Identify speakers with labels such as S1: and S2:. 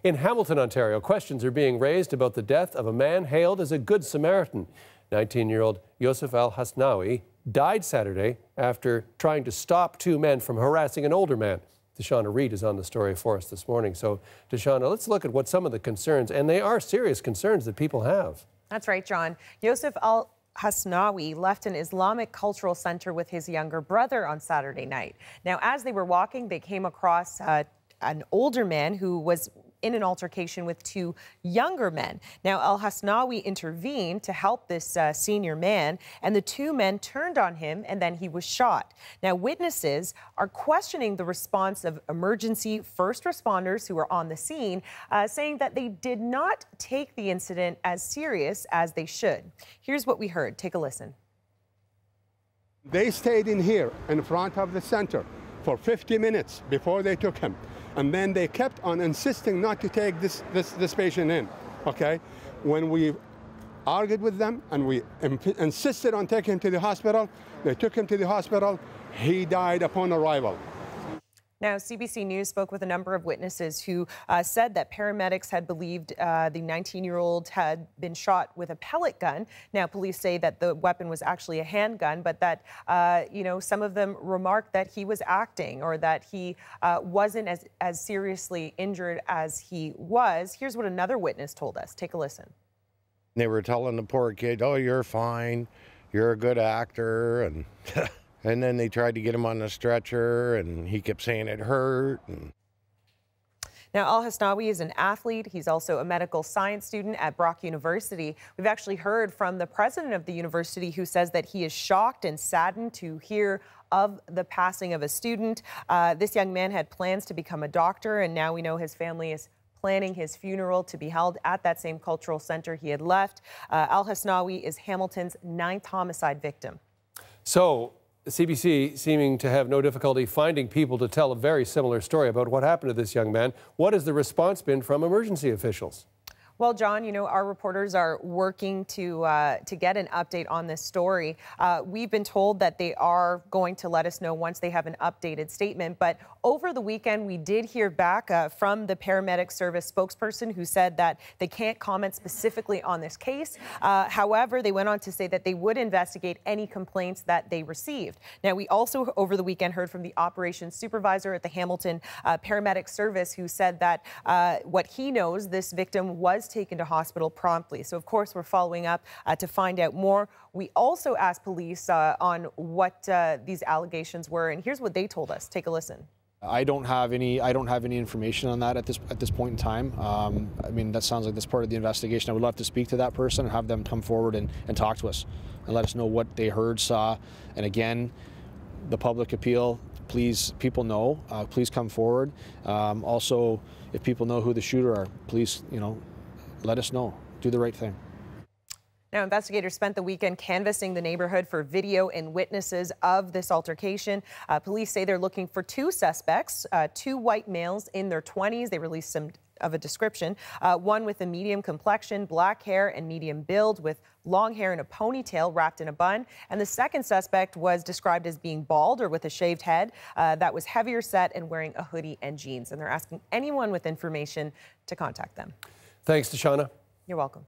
S1: In Hamilton, Ontario, questions are being raised about the death of a man hailed as a Good Samaritan. 19-year-old Yosif Al-Hasnawi died Saturday after trying to stop two men from harassing an older man. Deshauna Reed is on the story for us this morning. So, Deshauna, let's look at what some of the concerns, and they are serious concerns that people have. That's right, John. Yosif Al-Hasnawi left an Islamic cultural center with his younger brother on Saturday night. Now, as they were walking, they came across an older man who was in an altercation with two younger men. Now, Al-Hasnawi intervened to help this senior man, and the two men turned on him, and then he was shot. Now, witnesses are questioning the response of emergency first responders who were on the scene, saying that they did not take the incident as serious as they should. Here's what we heard. Take a listen.
S2: They stayed in here in front of the center for 50 minutes before they took him. And then they kept on insisting not to take this patient in, okay? When we argued with them and we insisted on taking him to the hospital, they took him to the hospital. He died upon arrival.
S1: Now, CBC News spoke with a number of witnesses who said that paramedics had believed the 19-year-old had been shot with a pellet gun. Now, police say that the weapon was actually a handgun, but that, some of them remarked that he was acting or that he wasn't as seriously injured as he was. Here's what another witness told us. Take a listen.
S3: They were telling the poor kid, oh, you're fine, you're a good actor, and... And then they tried to get him on the stretcher, and he kept saying it hurt.
S1: Now, Al-Hasnawi is an athlete. He's also a medical science student at Brock University. We've actually heard from the president of the university who says that he is shocked and saddened to hear of the passing of a student. This young man had plans to become a doctor, and now we know his family is planning his funeral to be held at that same cultural center he had left. Al-Hasnawi is Hamilton's 9th homicide victim. So, the CBC seeming to have no difficulty finding people to tell a very similar story about what happened to this young man. What has the response been from emergency officials? Well, John, our reporters are working to get an update on this story. We've been told that they are going to let us know once they have an updated statement. But over the weekend, we did hear back from the paramedic service spokesperson who said that they can't comment specifically on this case. However, they went on to say that they would investigate any complaints that they received. Now, we also over the weekend heard from the operations supervisor at the Hamilton paramedic service who said that what he knows, this victim was taken to hospital promptly. So, of course, we're following up to find out more. We also asked police on what these allegations were, and here's what they told us. Take a listen.
S4: I don't have any information on that at this point in time. I mean, that sounds like that's part of the investigation. I would love to speak to that person and have them come forward and talk to us and let us know what they heard, saw. And again, the public appeal, please, people know, please come forward. Also, if people know who the shooter are, please, let us know. Do the right thing. Now, investigators spent the weekend canvassing the neighborhood for video and witnesses of this altercation. Police say they're looking for two suspects, two white males in their 20s. They released some of a description. One with a medium complexion, black hair, and medium build with long hair and a ponytail wrapped in a bun. And the second suspect was described as being bald or with a shaved head that was heavier set and wearing a hoodie and jeans. And they're asking anyone with information to contact them. Thanks, Deshauna. You're welcome.